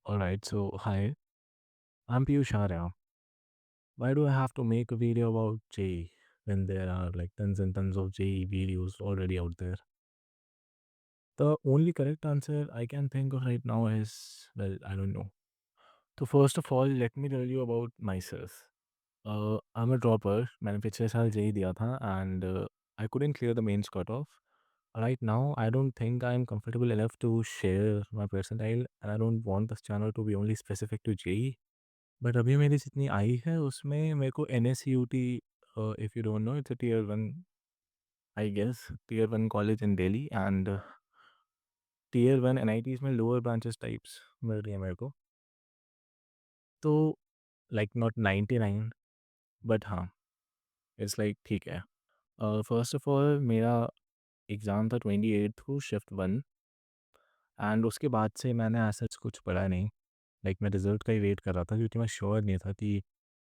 Alright, so hi, I'm Piyush Arya. Why do I have to make a video about JEE when there are like tons and tons of JEE videos already out there? The only correct answer I can think of right now is, well, I don't know. So first of all, let me tell you about myself. I'm a dropper. मैंने पिछले साल JEE दिया था and I couldn't clear the mains cutoff. Right now, I don't think I'm comfortable enough to share my percentile and I don't want this channel to be only specific to JEE. But अभी मेरी जितनी आई है उसमें मेरे को NSUT, if you don't know, it's a tier 1, I guess tier 1 college in Delhi and tier 1 NITs में lower branches types मिल रही है मेरे को। तो लाइक नॉट 99 बट हाँ, इट्स लाइक ठीक है। फर्स्ट ऑफ ऑल मेरा एग्ज़ाम था 28 को शिफ्ट 1 एंड उसके बाद से मैंने एज़ सच कुछ पढ़ा नहीं। लाइक मैं रिज़ल्ट का ही वेट कर रहा था क्योंकि मैं श्योर नहीं था कि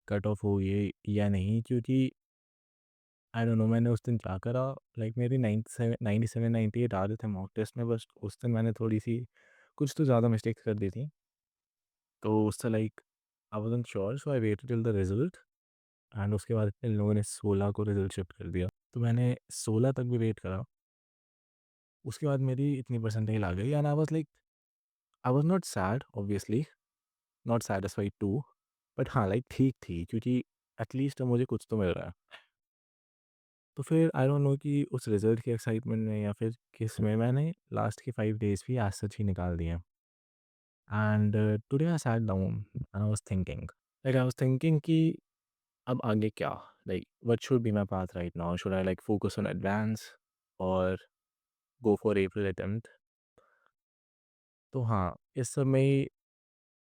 कट ऑफ हो ये या नहीं, क्योंकि आई डोंट नो मैंने उस दिन क्या करा। लाइक मेरी 97 98 आ रहे थे मॉक टेस्ट में, बस उस दिन मैंने थोड़ी सी कुछ तो ज़्यादा मिस्टेक्स कर दी थी। तो उससे like I wasn't sure, so I waited till the result and उसके बाद इन लोगों ने 16 को रिजल्ट शिफ्ट कर दिया। तो मैंने 16 तक भी वेट करा। उसके बाद मेरी इतनी परसेंटाइल आ गई and I was like, I was not sad obviously, not satisfied too, but हाँ लाइक ठीक थी क्योंकि एटलीस्ट अब मुझे कुछ तो मिल रहा है। तो फिर आई डोंट नो कि उस रिज़ल्ट की एक्साइटमेंट में या फिर किस में मैंने लास्ट के 5 डेज़ भी एज़ सच ही निकाल दिए। And today I sat down and I was thinking कि अब आगे क्या? Like what should be my path right now? Should I like focus on advance और गो फॉर एप्रैल अटेम्प्ट? तो हाँ, इस सब में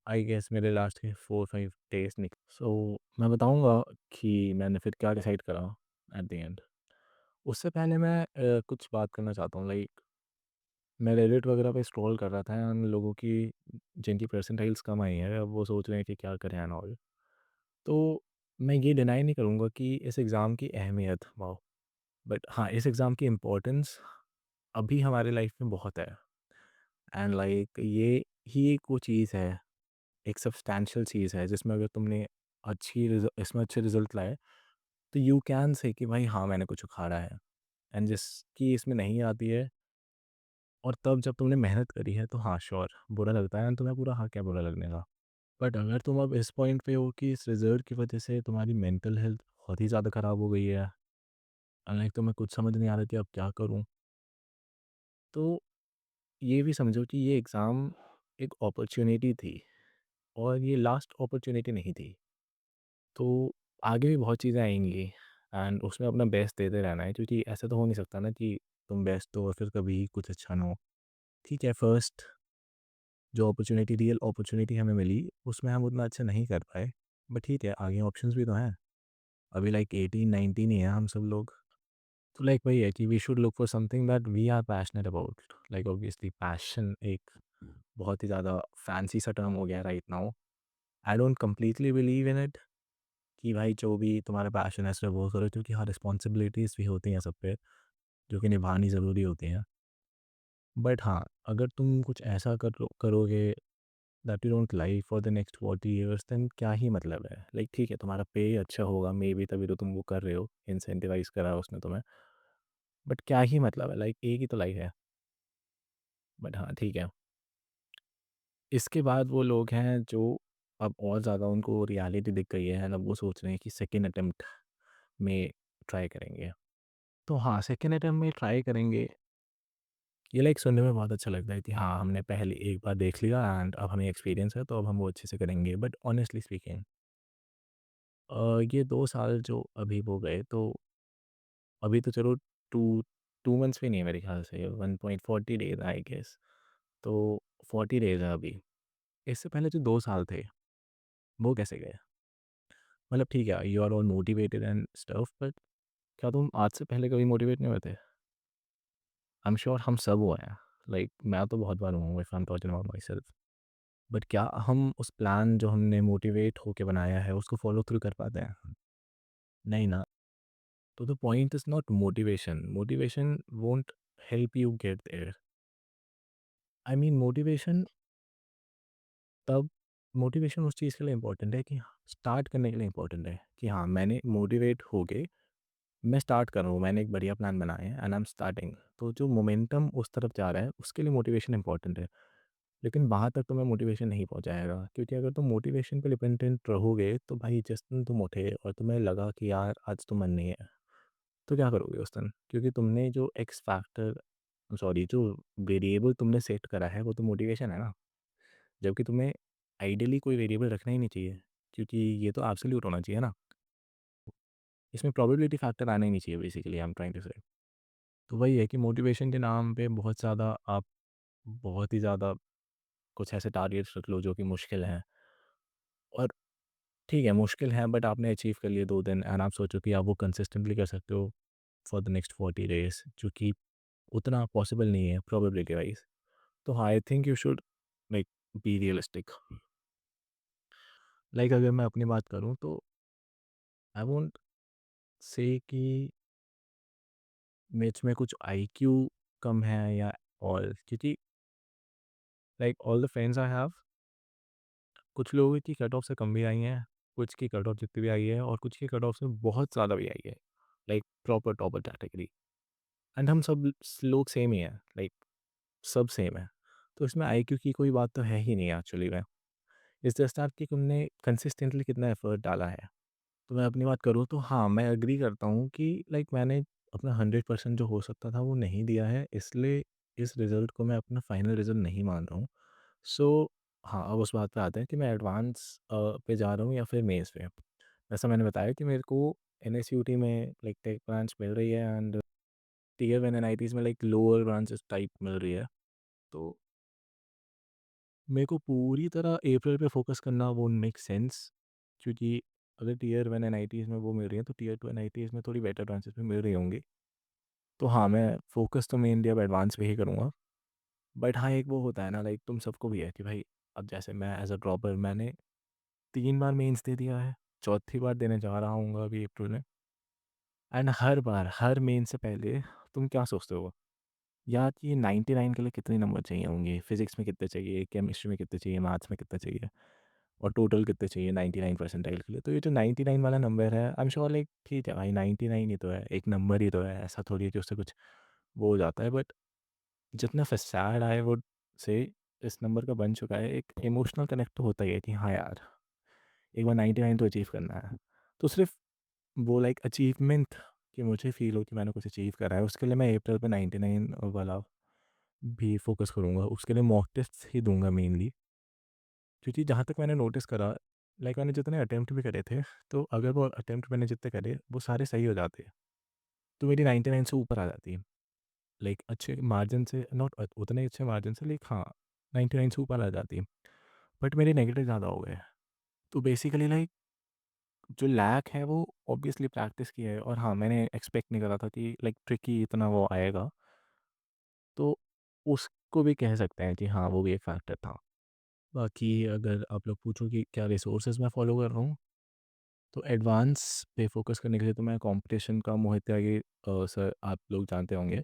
आई गेस मेरे लास्ट के 4-5 डेज़ सो मैं बताऊँगा कि मैंने फिर क्या डिसाइड करा एट द एंड। उससे पहले मैं कुछ बात करना चाहता हूँ। लाइक मैं रेडिट वगैरह पे स्क्रॉल कर रहा था एंड लोगों की जिनकी परसेंटाइल्स कम आई है अब वो सोच रहे हैं कि क्या करें एंड ऑल। तो मैं ये डिनाई नहीं करूँगा कि इस एग्ज़ाम की अहमियत, वाओ, बट हाँ इस एग्ज़ाम की इम्पोर्टेंस अभी हमारे लाइफ में बहुत है। एंड लाइक ये ही एक वो चीज़ है, एक सब्सटैंशियल चीज़ है जिसमें अगर तुमने इसमें अच्छे रिजल्ट लाए तो यू कैन से कि भाई हाँ मैंने कुछ उखाड़ा है। एंड जिसकी इसमें नहीं आती है और तब जब तुमने मेहनत करी है तो हाँ श्योर बुरा लगता है, तुम्हें पूरा हक है बुरा लगने का। बट अगर तुम अब इस पॉइंट पे हो कि इस रिजल्ट की वजह से तुम्हारी मेंटल हेल्थ बहुत ही ज़्यादा ख़राब हो गई है, लाइक तुम्हें कुछ समझ नहीं आ रहा कि अब क्या करूँ, तो ये भी समझो कि ये एग्ज़ाम एक अपॉर्चुनिटी थी और ये लास्ट अपॉर्चुनिटी नहीं थी। तो आगे भी बहुत चीज़ें आएंगी एंड उसमें अपना बेस्ट देते रहना है, क्योंकि ऐसा तो हो नहीं सकता ना कि तुम बेस्ट दो और फिर कभी कुछ अच्छा ना हो। ठीक है, फर्स्ट जो अपॉर्चुनिटी, रियल अपॉर्चुनिटी हमें मिली उसमें हम उतना अच्छा नहीं कर पाए, बट ठीक है आगे ऑप्शंस भी तो हैं। अभी लाइक 18-19 ही है हम सब लोग। तो लाइक वही है कि we should look for something that we are passionate about. Like obviously passion एक बहुत ही ज़्यादा फैंसी सा टर्म हो गया right now. I don't completely believe in it कि भाई जो भी तुम्हारा पैशन है सिर्फ वो करो, क्योंकि हाँ रिस्पॉन्सिबिलिटीज़ भी होती हैं सब पे जो कि निभानी ज़रूरी होती हैं। बट हाँ, अगर तुम कुछ ऐसा करोगे that you don't like for the next 40 years, then क्या ही मतलब है। लाइक ठीक है तुम्हारा पे अच्छा होगा मे बी, तभी तो तुम वो कर रहे हो, इंसेंटिवाइज करा है उसने तुम्हें, बट क्या ही मतलब है, लाइक एक ही तो लाइफ है। बट हाँ ठीक है, इसके बाद वो लोग हैं जो अब और ज़्यादा उनको रियलिटी दिख गई है, अब वो सोच रहे हैं कि सेकेंड अटेम्प्ट में ट्राई करेंगे। तो हाँ सेकेंड अटेम्प्ट में ट्राई करेंगे, ये लाइक सुनने में बहुत अच्छा लगता है कि हाँ हमने पहले एक बार देख लिया एंड अब हमें एक्सपीरियंस है तो अब हम वो अच्छे से करेंगे। बट ऑनेस्टली स्पीकिंग ये 2 साल जो अभी वो गए, तो अभी तो चलो टू 2 मंथ्स भी नहीं है मेरे ख्याल से, 1.40 डेज आई गेस। तो 40 डेज है अभी। इससे पहले जो 2 साल थे वो कैसे गए? मतलब ठीक है you are all motivated and stuff, but क्या तुम आज से पहले कभी मोटिवेट नहीं हुए थे? आई एम श्योर हम सब हुए हैं। लाइक मैं तो बहुत बार हुआ हूँ, if I am talking about my self. But क्या हम उस प्लान जो हमने मोटिवेट होके बनाया है उसको फॉलो थ्रू कर पाते हैं? नहीं ना। तो the point is not motivation, motivation won't help you get there. I mean motivation तब मोटिवेशन उस चीज़ के लिए इम्पोर्टेंट है कि स्टार्ट करने के लिए इम्पोर्टेंट है कि हाँ, मैंने मोटिवेट हो के मैं स्टार्ट कर रहा हूँ, मैंने एक बढ़िया प्लान बनाया है एंड आई एम स्टार्टिंग। तो जो मोमेंटम उस तरफ जा रहा है, उसके लिए मोटिवेशन इम्पोर्टेंट है। लेकिन वहाँ तक तुम्हें मोटिवेशन नहीं पहुँचाएगा, क्योंकि अगर तुम मोटिवेशन पे डिपेंडेंट रहोगे, तो भाई जिस दिन तुम उठे और तुम्हें लगा कि यार आज तो मन नहीं है, तो क्या करोगे उस दिन? क्योंकि तुमने जो एक्स फैक्टर सॉरी जो वेरिएबल तुमने सेट करा है, वो तो मोटिवेशन है ना। जबकि तुम्हें आइडियली कोई वेरिएबल रखना ही नहीं चाहिए, क्योंकि ये तो एब्सोल्यूट होना चाहिए ना। इसमें प्रोबेबिलिटी फैक्टर आना ही नहीं चाहिए, basically I am trying to say. तो वही है कि मोटिवेशन के नाम पे बहुत ज़्यादा आप बहुत ही ज़्यादा कुछ ऐसे टारगेट्स रख लो जो कि मुश्किल हैं। और ठीक है, मुश्किल है, बट आपने अचीव कर लिए 2 दिन एंड आप सोचो कि आप वो कंसिस्टेंटली कर सकते हो फॉर द नेक्स्ट 40 डेज़, जो कि उतना पॉसिबल नहीं है प्रोबेबिलिटी वाइज़। तो हाँ, I think you should like be realistic. Like अगर मैं अपनी बात करूँ तो आई वोंट से कि मुझ में कुछ आईक्यू कम है या और, क्योंकि like all the friends I have, कुछ लोगों की कट ऑफ से कम भी आई हैं, कुछ की कट ऑफ जितनी भी आई है और कुछ की कट ऑफ से बहुत ज़्यादा भी आई है, like proper topper category. And हम सब लोग सेम ही हैं, लाइक सब सेम है। तो इसमें आईक्यू की कोई बात तो है ही नहीं एक्चुअली में। इट्स जस्ट दैट कि तुमने कंसिस्टेंटली कितना एफर्ट डाला है। तो मैं अपनी बात करूँ तो हाँ, मैं एग्री करता हूँ कि लाइक मैंने अपना 100% जो हो सकता था वो नहीं दिया है, इसलिए इस रिज़ल्ट को मैं अपना फाइनल रिज़ल्ट नहीं मान रहा हूँ। सो हाँ, अब उस बात पे आते हैं कि मैं एडवांस पे जा रहा हूँ या फिर मेंस पे। जैसा मैंने बताया कि मेरे को एनएसयूटी में लाइक टेक ब्रांच मिल रही है एंड टियर 1 एनआईटीज़ में लाइक लोअर ब्रांचेस टाइप मिल रही है। तो मेरे को पूरी तरह अप्रैल पे फ़ोकस करना वोंट मेक सेंस, क्योंकि अगर टियर 1 एनआईटीज़ में वो मिल रही है, तो टियर 2 एनआईटीज़ में थोड़ी बेटर ब्रांचेस में मिल रही होंगी। तो हाँ, मैं फ़ोकस तो मेनली अब एडवांस पे ही करूँगा। बट हाँ, एक वो होता है ना, लाइक तुम सबको भी है कि भाई अब जैसे मैं एज़ अ ड्रॉपर मैंने 3 बार मेंस दे दिया है, चौथी बार देने जा रहा हूँ अभी अप्रैल में। And her bar, her main से पहले तुम क्या सोचते हो? यार ये 99 के लिए कितने नंबर चाहिए होंगे? फिज़िक्स में कितने चाहिए? केमिस्ट्री में कितने चाहिए? मैथ्स में कितने चाहिए? और टोटल कितने चाहिए 99 परसेंटाइल के लिए? तो ये जो 99 वाला नंबर है, आई एम श्योर लाइक ठीक है भाई, 99 ही तो है, एक नंबर ही तो है, ऐसा थोड़ी है कि उससे कुछ वो हो जाता है। बट जितना फैसाड आई वुड से इस नंबर का बन चुका है, एक इमोशनल कनेक्ट तो होता ही है कि हाँ यार, एक बार 99 तो अचीव करना है। तो सिर्फ़ वो लाइक अचीवमेंट कि मुझे फ़ील हो कि मैंने कुछ अचीव करा है, उसके लिए मैं अप्रैल पे 99 वाला भी फ़ोकस करूँगा। उसके लिए मॉक टेस्ट्स ही दूँगा मेनली, क्योंकि जहाँ तक मैंने नोटिस करा, लाइक मैंने जितने अटेम्प्ट भी करे थे, तो अगर वो अटेम्प्ट मैंने जितने करे, वो सारे सही हो जाते। तो मेरी 99 से ऊपर आ जाती है। लाइक अच्छे मार्जिन से, नॉट उतने अच्छे मार्जिन से, लाइक हाँ, 99 से ऊपर आ जाती है। बट मेरे नेगेटिव ज़्यादा हो गए। तो बेसिकली लाइक जो लैक है वो ऑब्वियसली प्रैक्टिस की है, और हाँ, मैंने एक्सपेक्ट नहीं करा था कि लाइक ट्रिकी इतना वो आएगा। तो उसको भी कह सकते हैं कि हाँ, वो भी एक फैक्टर था। बाकी अगर आप लोग पूछो कि क्या रिसोर्सेज़ मैं फ़ॉलो कर रहा हूँ, तो एडवांस पे फ़ोकस करने के लिए तो मैं कॉम्पिटिशन का मोहित त्यागी सर आप लोग जानते होंगे।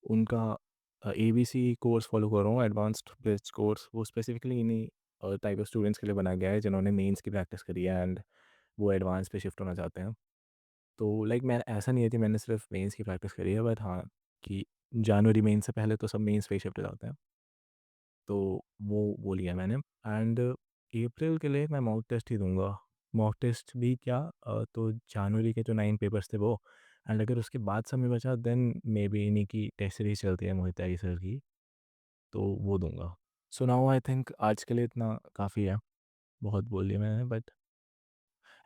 उनका एबीसी कोर्स फ़ॉलो कर रहा हूँ, एडवांस्ड बेस्ड कोर्स। वो स्पेसिफ़िकली इन्हीं टाइप ऑफ स्टूडेंट्स के लिए बनाया गया है जिन्होंने मेंस की प्रैक्टिस करी है एंड वो एडवांस पे शिफ्ट होना चाहते हैं। तो लाइक मैं ऐसा नहीं है कि मैंने सिर्फ मेंस की प्रैक्टिस करी है, बट हाँ, कि जनवरी मेंस से पहले तो सब मेंस पे ही शिफ्ट हो जाते हैं। तो वो लिया मैंने एंड अप्रैल के लिए मैं मॉक टेस्ट ही दूँगा। मॉक टेस्ट भी क्या, तो जनवरी के जो 9 पेपर्स थे वो, एंड अगर उसके बाद समय बचा देन मेबी इन्हीं की टेस्ट सीरीज़ चलती है मोहित त्यागी सर की, तो वो दूँगा। सो नाउ आई थिंक आज के लिए इतना काफ़ी है, बहुत बोल लिया मैंने, बट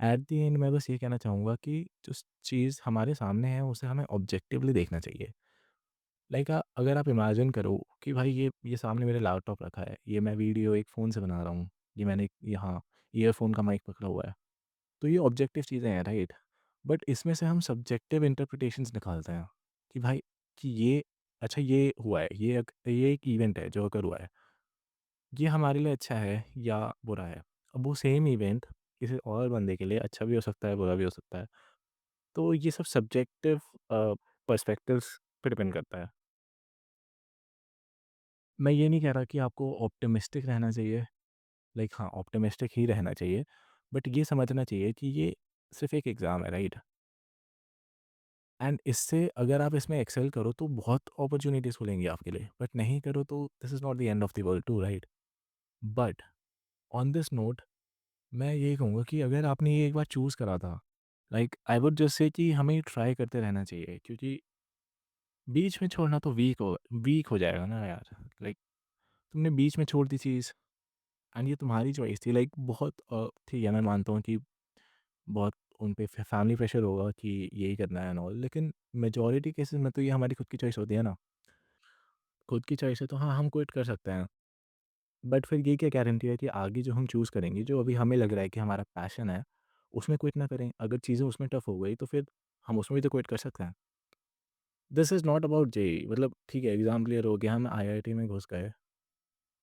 एट द एंड मैं बस ये कहना चाहूँगा कि जो चीज़ हमारे सामने है उसे हमें ऑब्जेक्टिवली देखना चाहिए। लाइक अगर आप इमेजिन करो कि भाई ये सामने मेरे लैपटॉप रखा है, ये मैं वीडियो एक फ़ोन से बना रहा हूँ, ये मैंने यहाँ ईयरफ़ोन का माइक पकड़ा हुआ है, तो ये ऑब्जेक्टिव चीज़ें हैं, राइट? बट इसमें से हम सब्जेक्टिव इंटरप्रिटेशंस निकालते हैं कि भाई कि ये अच्छा ये हुआ है, ये एक इवेंट है जो अगर हुआ है, ये हमारे लिए अच्छा है या बुरा है। अब वो सेम इवेंट किसी और बंदे के लिए अच्छा भी हो सकता है, बुरा भी हो सकता है। तो ये सब सब्जेक्टिव पर्सपेक्टिव्स पे डिपेंड करता है। मैं ये नहीं कह रहा कि आपको ऑप्टिमिस्टिक रहना चाहिए, लाइक हाँ, ऑप्टिमिस्टिक ही रहना चाहिए, बट ये समझना चाहिए कि ये सिर्फ़ एक एग्ज़ाम है, राइट? एंड इससे अगर आप इसमें एक्सेल करो तो बहुत अपॉर्च्युनिटीज़ खुलेंगी आपके लिए, बट नहीं करो तो this is not the end of the world too, right? But on this note मैं ये कहूँगा कि अगर आपने ये एक बार चूज़ करा था, like I would just say कि हमें ट्राई करते रहना चाहिए, क्योंकि बीच में छोड़ना तो वीक हो जाएगा ना यार। लाइक तुमने बीच में छोड़ दी चीज़, एंड ये तुम्हारी चॉइस थी। लाइक बहुत ठीक है, मैं मानता हूँ कि बहुत उन पे फैमिली प्रेशर होगा कि यही करना है एंड ऑल, लेकिन मेजोरिटी केसेस में तो ये हमारी खुद की चॉइस होती है ना। खुद की चॉइस है तो हाँ, हम क्विट कर सकते हैं, बट फिर ये क्या गारंटी है कि आगे जो हम चूज़ करेंगे, जो अभी हमें लग रहा है कि हमारा पैशन है, उसमें क्विट ना करें। अगर चीज़ें उसमें टफ हो गई तो फिर हम उसमें भी तो क्विट कर सकते हैं। This is not about JEE, मतलब ठीक है एग्ज़ाम क्लियर हो गया, हम आईआईटी में घुस गए।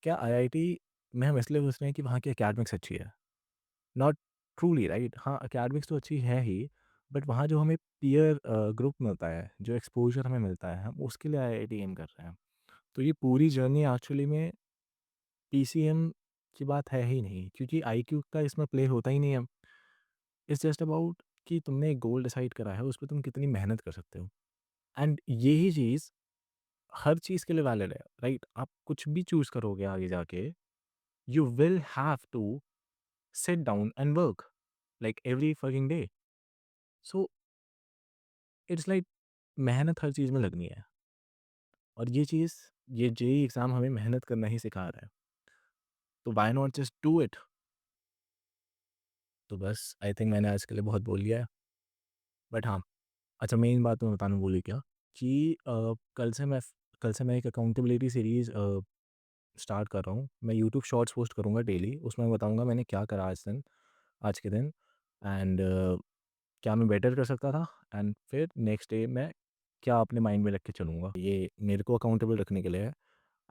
क्या आईआईटी में हम इसलिए घुस रहे हैं कि वहाँ की एकेडमिक्स अच्छी है? Not truly, right? हाँ, एकेडमिक्स तो अच्छी है ही, बट वहाँ जो हमें पीयर ग्रुप मिलता है, जो एक्सपोज़र हमें मिलता है, हम उसके लिए आईआईटी एम कर रहे हैं। तो ये पूरी जर्नी एक्चुअली में पीसीएम की बात है ही नहीं, क्योंकि आईक्यू का इसमें प्ले होता ही नहीं है। इट्स जस्ट अबाउट कि तुमने एक गोल डिसाइड करा है, उस पे तुम कितनी मेहनत कर सकते हो। एंड यही चीज़ हर चीज़ के लिए वैलिड है, राइट? आप कुछ भी चूज़ करोगे आगे जाके, you will have to sit down and work like every fucking day. So it's like मेहनत हर चीज़ में लगनी है, और ये चीज़, ये जेईई एग्ज़ाम हमें मेहनत करना ही सिखा रहा है। तो why not just do it? तो बस आई थिंक मैंने आज के लिए बहुत बोल लिया है। बट हाँ, अच्छा मेन बात मैं बताना भूल ही गया कि कल से मैं एक अकाउंटेबिलिटी सीरीज़ स्टार्ट कर रहा हूँ। मैं यूट्यूब शॉर्ट्स पोस्ट करूँगा डेली, उसमें मैं बताऊँगा मैंने क्या करा आज के दिन, एंड क्या मैं बेटर कर सकता था, एंड फिर नेक्स्ट डे मैं क्या अपने माइंड में रख के चलूँगा। ये मेरे को अकाउंटेबल रखने के लिए है,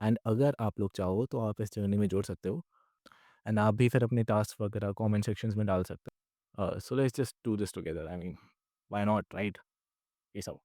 एंड अगर आप लोग चाहो तो आप इस जर्नी में जुड़ सकते हो, एंड आप भी फिर अपने टास्क वगैरह कमेंट सेक्शंस में डाल सकते हो। So let's just do this together, I mean why not, right? Peace out.